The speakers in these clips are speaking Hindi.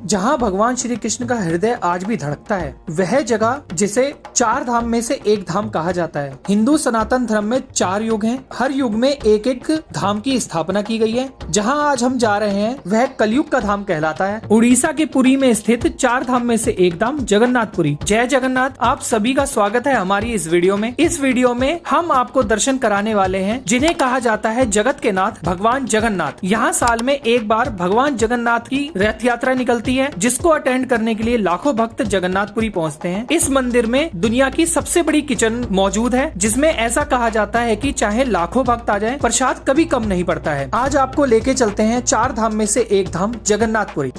जहाँ भगवान श्री कृष्ण का हृदय आज भी धड़कता है, वह जगह जिसे 4 धाम में से एक धाम कहा जाता है। हिंदू सनातन धर्म में 4 युग हैं। हर युग में एक एक धाम की स्थापना की गई है। जहाँ आज हम जा रहे हैं वह कलयुग का धाम कहलाता है। उड़ीसा के पुरी में स्थित 4 धाम में से एक धाम जगन्नाथपुरी। जय जगन्नाथ। आप सभी का स्वागत है हमारी इस वीडियो में। इस वीडियो में हम आपको दर्शन कराने वाले हैं जिन्हें कहा जाता है जगत के नाथ भगवान जगन्नाथ। यहाँ साल में एक बार भगवान जगन्नाथ की रथ यात्रा निकलती है, जिसको अटेंड करने के लिए लाखों भक्त जगन्नाथपुरी पहुँचते हैं। इस मंदिर में दुनिया की सबसे बड़ी किचन मौजूद है, जिसमें ऐसा कहा जाता है कि चाहे लाखों भक्त आ जाएं, प्रसाद कभी कम नहीं पड़ता है। आज आपको लेके चलते हैं 4 धाम में से एक धाम जगन्नाथपुरी।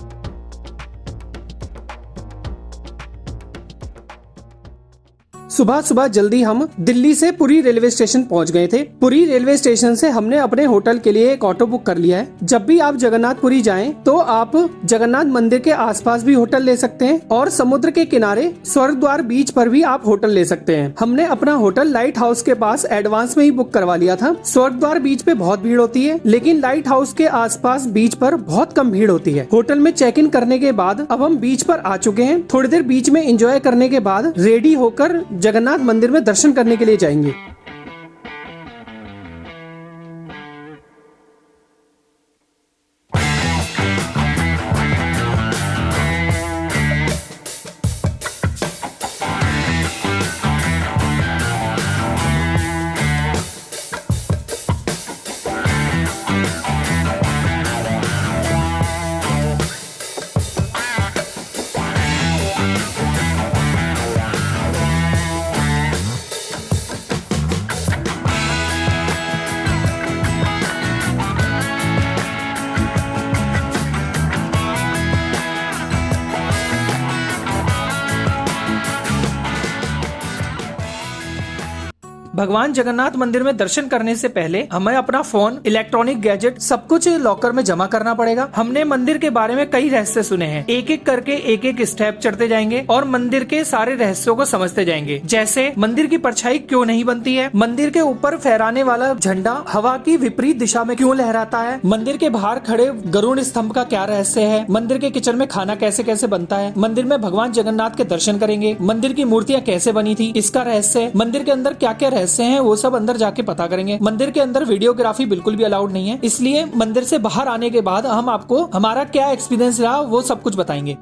सुबह सुबह जल्दी हम दिल्ली से पुरी रेलवे स्टेशन पहुंच गए थे। पुरी रेलवे स्टेशन से हमने अपने होटल के लिए एक ऑटो बुक कर लिया है। जब भी आप जगन्नाथपुरी जाएं तो आप जगन्नाथ मंदिर के आसपास भी होटल ले सकते हैं और समुद्र के किनारे स्वर्ग द्वार बीच पर भी आप होटल ले सकते हैं। हमने अपना होटल लाइट हाउस के पास एडवांस में ही बुक करवा लिया था। स्वर्ग द्वार बीच पे बहुत भीड़ होती है, लेकिन लाइट हाउस के आसपास बीच पर बहुत कम भीड़ होती है। होटल में चेक इन करने के बाद अब हम बीच पर आ चुके हैं। थोड़ी देर बीच में एंजॉय करने के बाद रेडी होकर जगन्नाथ मंदिर में दर्शन करने के लिए जाएंगे। भगवान जगन्नाथ मंदिर में दर्शन करने से पहले हमें अपना फोन, इलेक्ट्रॉनिक गैजेट सब कुछ लॉकर में जमा करना पड़ेगा। हमने मंदिर के बारे में कई रहस्य सुने हैं। एक एक करके एक एक स्टेप चढ़ते जाएंगे और मंदिर के सारे रहस्यों को समझते जाएंगे। जैसे मंदिर की परछाई क्यों नहीं बनती है, मंदिर के ऊपर फहराने वाला झंडा हवा की विपरीत दिशा में क्यों लहराता है, मंदिर के बाहर खड़े गरुड़ स्तंभ का क्या रहस्य है, मंदिर के किचन में खाना कैसे कैसे बनता है, मंदिर में भगवान जगन्नाथ के दर्शन करेंगे, मंदिर की मूर्तियाँ कैसे बनी थी इसका रहस्य, मंदिर के अंदर क्या क्या रहस्य हैं वो सब अंदर जाके पता करेंगे। मंदिर के अंदर वीडियोग्राफी बिल्कुल भी अलाउड नहीं है, इसलिए मंदिर से बाहर आने के बाद हम आपको हमारा क्या एक्सपीरियंस रहा वो सब कुछ बताएंगे।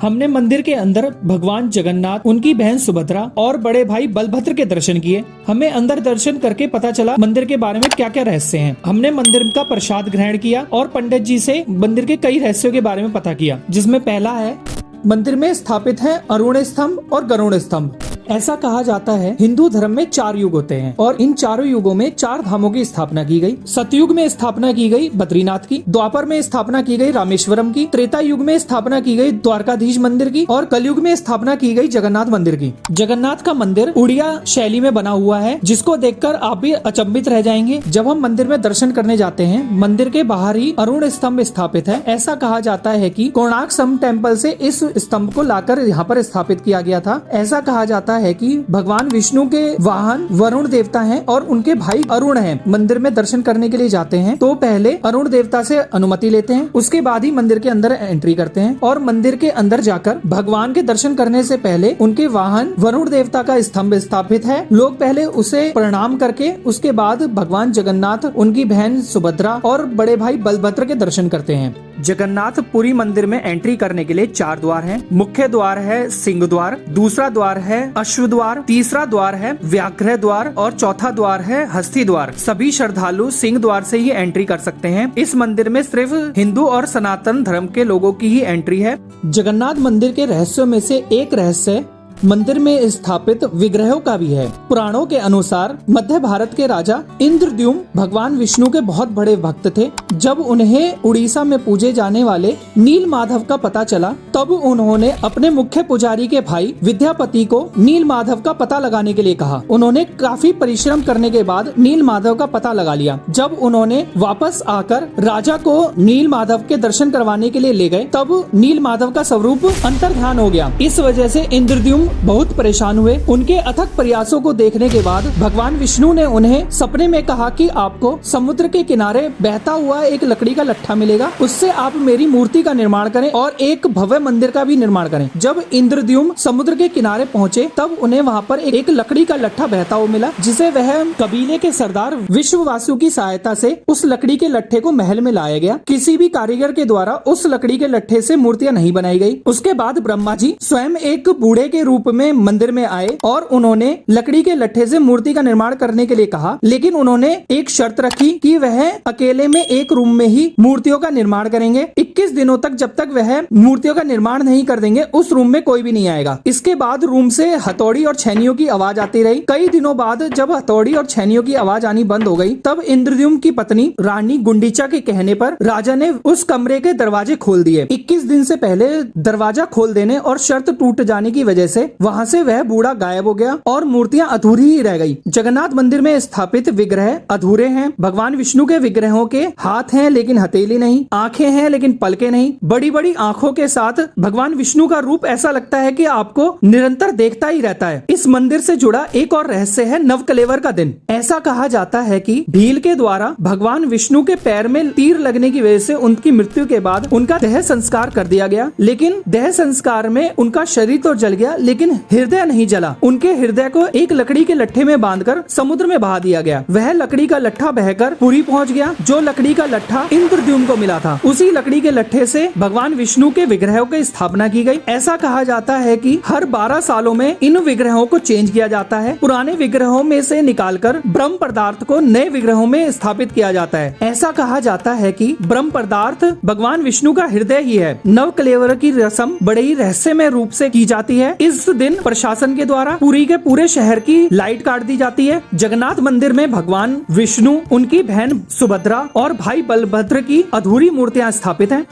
हमने मंदिर के अंदर भगवान जगन्नाथ, उनकी बहन सुभद्रा और बड़े भाई बलभद्र के दर्शन किए। हमें अंदर दर्शन करके पता चला मंदिर के बारे में क्या क्या रहस्य हैं। हमने मंदिर का प्रसाद ग्रहण किया और पंडित जी से मंदिर के कई रहस्यों के बारे में पता किया, जिसमें पहला है मंदिर में स्थापित है अरुण स्तंभ और गरुड़ स्तंभ। ऐसा कहा जाता है हिंदू धर्म में 4 युग होते हैं और इन चारों युगों में 4 धामों की स्थापना की गई। सतयुग में स्थापना की गई बद्रीनाथ की, द्वापर में स्थापना की गई रामेश्वरम की, त्रेता युग में स्थापना की गई द्वारकाधीश मंदिर की और कलयुग में स्थापना की गई जगन्नाथ मंदिर की। जगन्नाथ का मंदिर उड़िया शैली में बना हुआ है, जिसको देखकर आप भी अचंभित रह जाएंगे। जब हम मंदिर में दर्शन करने जाते हैं, मंदिर के बाहर ही अरुण स्तंभ स्थापित है। ऐसा कहा जाता है कि कोणार्क सन टेम्पल से इस स्तंभ को लाकर यहाँ पर स्थापित किया गया था। ऐसा कहा जाता है कि भगवान विष्णु के वाहन वरुण देवता हैं और उनके भाई अरुण हैं। मंदिर में दर्शन करने के लिए जाते हैं तो पहले अरुण देवता से अनुमति लेते हैं, उसके बाद ही मंदिर के अंदर एंट्री करते हैं और मंदिर के अंदर जाकर भगवान के दर्शन करने से पहले उनके वाहन वरुण देवता का स्तंभ स्थापित है। लोग पहले उसे प्रणाम करके उसके बाद भगवान जगन्नाथ, उनकी बहन सुभद्रा और बड़े भाई बलभद्र के दर्शन करते हैं। जगन्नाथपुरी मंदिर में एंट्री करने के लिए 4 द्वार हैं। मुख्य द्वार है सिंह द्वार, दूसरा द्वार है अश्व द्वार, तीसरा द्वार है व्याघ्र द्वार और चौथा द्वार है हस्ती द्वार। सभी श्रद्धालु सिंह द्वार से ही एंट्री कर सकते हैं। इस मंदिर में सिर्फ हिंदू और सनातन धर्म के लोगों की ही एंट्री है। जगन्नाथ मंदिर के रहस्यों में से एक रहस्य मंदिर में स्थापित विग्रहों का भी है। पुराणों के अनुसार मध्य भारत के राजा इंद्रद्युम्न भगवान विष्णु के बहुत बड़े भक्त थे। जब उन्हें उड़ीसा में पूजे जाने वाले नील माधव का पता चला, तब उन्होंने अपने मुख्य पुजारी के भाई विद्यापति को नील माधव का पता लगाने के लिए कहा। उन्होंने काफी परिश्रम करने के बाद नील माधव का पता लगा लिया। जब उन्होंने वापस आकर राजा को नील माधव के दर्शन करवाने के लिए ले गए, तब नील माधव का स्वरूप अंतर्ध्यान हो गया। इस वजह से इंद्रद्युम्न इंद्रद्युम्न बहुत परेशान हुए। उनके अथक प्रयासों को देखने के बाद भगवान विष्णु ने उन्हें सपने में कहा कि आपको समुद्र के किनारे बहता हुआ एक लकड़ी का लट्ठा मिलेगा, उससे आप मेरी मूर्ति का निर्माण करें और एक भव्य मंदिर का भी निर्माण करें। जब इंद्रद्युम्न समुद्र के किनारे पहुँचे तब उन्हें वहाँ पर एक लकड़ी का लट्ठा बहता हुआ मिला, जिसे वह कबीले के सरदार विश्ववासु की सहायता से उस लकड़ी के लट्ठे को महल में लाया गया। किसी भी कारीगर के द्वारा उस लकड़ी के लट्ठे से मूर्तियां नहीं बनाई गई। उसके बाद ब्रह्मा जी स्वयं एक बूढ़े के रूप में मंदिर में आए और उन्होंने लकड़ी के लट्ठे से मूर्ति का निर्माण करने के लिए कहा, लेकिन उन्होंने एक शर्त रखी कि वह अकेले में एक रूम में ही मूर्तियों का निर्माण करेंगे। 21 दिनों तक जब तक वह मूर्तियों का निर्माण नहीं कर देंगे उस रूम में कोई भी नहीं आएगा। इसके बाद रूम से हथौड़ी और छैनियों की आवाज आती रही। कई दिनों बाद जब हथौड़ी और छैनियों की आवाज आनी बंद हो गई तब इंद्रद्युम्न की पत्नी रानी गुंडीचा के कहने पर राजा ने उस कमरे के दरवाजे खोल दिए। 21 दिन से पहले दरवाजा खोल देने और शर्त टूट जाने की वजह से वहाँ से वह बूढ़ा गायब हो गया और मूर्तियां अधूरी ही रह गई। जगन्नाथ मंदिर में स्थापित विग्रह अधूरे हैं। भगवान विष्णु के विग्रहों के हाथ हैं लेकिन हथेली नहीं, आंखें हैं लेकिन पलकें नहीं। बड़ी बड़ी आंखों के साथ भगवान विष्णु का रूप ऐसा लगता है कि आपको निरंतर देखता ही रहता है। इस मंदिर से जुड़ा एक और रहस्य है नवकलेवर का दिन। ऐसा कहा जाता है कि भील के द्वारा भगवान विष्णु के पैर में तीर लगने की वजह से उनकी मृत्यु के बाद उनका देह संस्कार कर दिया गया, लेकिन देह संस्कार में उनका शरीर तो जल गया लेकिन हृदय नहीं जला। उनके हृदय को एक लकड़ी के लट्ठे में बांधकर समुद्र में बहा दिया गया। वह लकड़ी का लट्ठा बहकर पुरी पहुंच गया। जो लकड़ी का लट्ठा इंद्रद्युम्न को मिला था उसी लकड़ी के लट्ठे से भगवान विष्णु के विग्रहों की स्थापना की गई। ऐसा कहा जाता है कि हर 12 सालों में इन विग्रहों को चेंज किया जाता है। पुराने विग्रहों में से निकालकर ब्रह्म पदार्थ को नए विग्रहों में स्थापित किया जाता है। ऐसा कहा जाता है कि ब्रह्म पदार्थ भगवान विष्णु का हृदय ही है। नवकलेवर की रस्म बड़े ही रहस्यमय रूप से की जाती है। इस दिन प्रशासन के द्वारा पुरी के पूरे शहर की लाइट काट दी जाती है। जगन्नाथ मंदिर में भगवान विष्णु, उनकी बहन सुभद्रा और भाई बलभद्र की अधूरी मूर्तियां स्थापित हैं।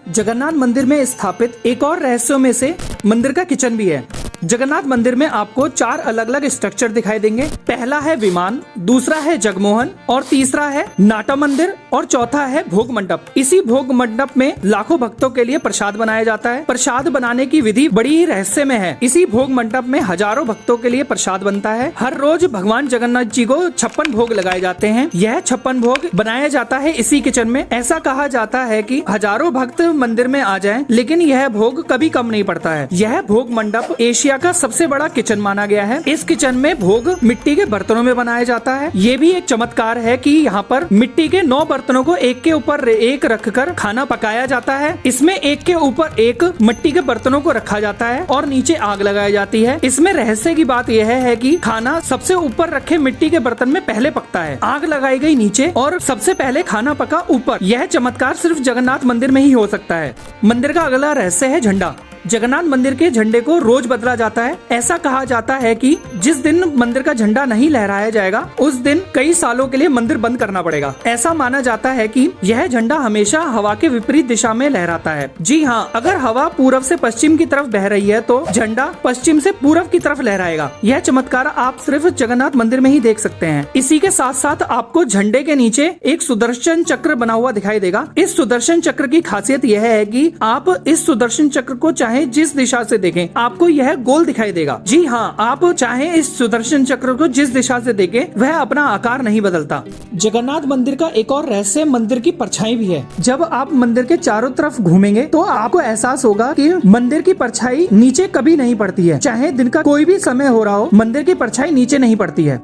जगन्नाथ मंदिर में स्थापित एक और रहस्यों में से मंदिर का किचन भी है। जगन्नाथ मंदिर में आपको 4 अलग अलग स्ट्रक्चर दिखाई देंगे। पहला है विमान, दूसरा है जगमोहन और तीसरा है नाटा मंदिर और चौथा है भोग मंडप। इसी भोग मंडप में लाखों भक्तों के लिए प्रसाद बनाया जाता है। प्रसाद बनाने की विधि बड़ी ही रहस्यमय है। इसी भोग मंडप में हजारों भक्तों के लिए प्रसाद बनता है। हर रोज भगवान जगन्नाथ जी को 56 भोग लगाए जाते हैं। यह 56 भोग बनाया जाता है इसी किचन में। ऐसा कहा जाता है कि हजारों भक्त मंदिर में आ जाएं, लेकिन यह भोग कभी कम नहीं पड़ता है। यह भोग मंडप एशिया का सबसे बड़ा किचन माना गया है। इस किचन में भोग मिट्टी के बर्तनों में बनाया जाता है। ये भी एक चमत्कार है कि यहाँ पर मिट्टी के 9 बर्तनों को एक के ऊपर एक रखकर खाना पकाया जाता है। इसमें एक के ऊपर एक मिट्टी के बर्तनों को रखा जाता है और नीचे आग लगाई जाती है। इसमें रहस्य की बात यह है कि खाना सबसे ऊपर रखे मिट्टी के बर्तन में पहले पकता है, आग लगाई गई नीचे और सबसे पहले खाना पका ऊपर। यह चमत्कार सिर्फ जगन्नाथ मंदिर में ही हो सकता है। मंदिर का अगला रहस्य है झंडा। जगन्नाथ मंदिर के झंडे को रोज बदला जाता है। ऐसा कहा जाता है कि जिस दिन मंदिर का झंडा नहीं लहराया जाएगा उस दिन कई सालों के लिए मंदिर बंद करना पड़ेगा। ऐसा माना जाता है कि यह झंडा हमेशा हवा के विपरीत दिशा में लहराता है। जी हाँ, अगर हवा पूर्व से पश्चिम की तरफ बह रही है तो झंडा पश्चिम से पूर्व की तरफ लहराएगा। यह चमत्कार आप सिर्फ जगन्नाथ मंदिर में ही देख सकते हैं। इसी के साथ साथ आपको झंडे के नीचे एक सुदर्शन चक्र बना हुआ दिखाई देगा। इस सुदर्शन चक्र की खासियत यह है कि आप इस सुदर्शन चक्र को चाहे जिस दिशा से देखें आपको यह गोल दिखाई देगा। जी हाँ, आप चाहे इस सुदर्शन चक्र को जिस दिशा से देखें वह अपना आकार नहीं बदलता। जगन्नाथ मंदिर का एक और रहस्य मंदिर की परछाई भी है। जब आप मंदिर के चारों तरफ घूमेंगे तो आपको एहसास होगा कि मंदिर की परछाई नीचे कभी नहीं पड़ती है। चाहे दिन का कोई भी समय हो रहा हो, मंदिर की परछाई नीचे नहीं पड़ती है।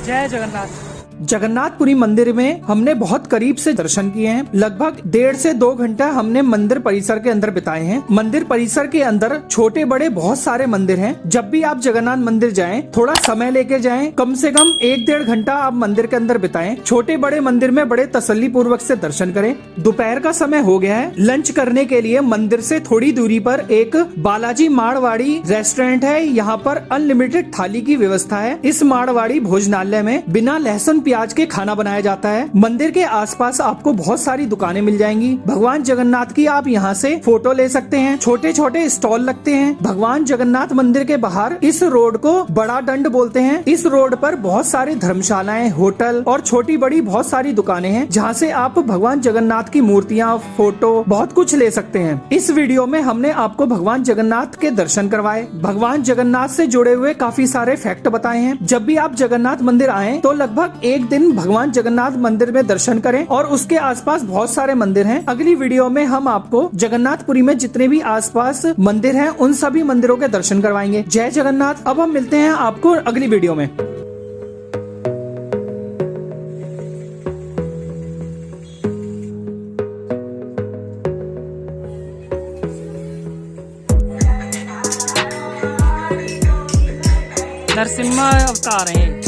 जय जगन्नाथ। जगन्नाथपुरी मंदिर में हमने बहुत करीब से दर्शन किए हैं। लगभग 1.5 से 2 घंटा हमने मंदिर परिसर के अंदर बिताए हैं। मंदिर परिसर के अंदर छोटे बड़े बहुत सारे मंदिर हैं। जब भी आप जगन्नाथ मंदिर जाएं, थोड़ा समय लेके जाएं। कम से कम 1-1.5 घंटा आप मंदिर के अंदर बिताएं। छोटे बड़े मंदिर में बड़े तसल्ली पूर्वक से दर्शन करें। दोपहर का समय हो गया है। लंच करने के लिए मंदिर से थोड़ी दूरी पर एक बालाजी मारवाड़ी रेस्टोरेंट है। यहाँ पर अनलिमिटेड थाली की व्यवस्था है। इस मारवाड़ी भोजनालय में बिना लहसुन प्याज के खाना बनाया जाता है। मंदिर के आसपास आपको बहुत सारी दुकानें मिल जाएंगी। भगवान जगन्नाथ की आप यहाँ से फोटो ले सकते हैं। छोटे छोटे स्टॉल लगते हैं। भगवान जगन्नाथ मंदिर के बाहर इस रोड को बड़ा दंड बोलते हैं। इस रोड पर बहुत सारी धर्मशालाएं, होटल और छोटी बड़ी बहुत सारी दुकानें हैं, जहाँ से आप भगवान जगन्नाथ की मूर्तियाँ, फोटो, बहुत कुछ ले सकते हैं। इस वीडियो में हमने आपको भगवान जगन्नाथ के दर्शन करवाए, भगवान जगन्नाथ से जुड़े हुए काफी सारे फैक्ट बताए हैं। जब भी आप जगन्नाथ मंदिर आएं तो लगभग एक दिन भगवान जगन्नाथ मंदिर में दर्शन करें, और उसके आसपास बहुत सारे मंदिर हैं। अगली वीडियो में हम आपको जगन्नाथपुरी में जितने भी आसपास मंदिर हैं उन सभी मंदिरों के दर्शन करवाएंगे। जय जगन्नाथ। अब हम मिलते हैं आपको अगली वीडियो में। नरसिम्हा अवतार हैं।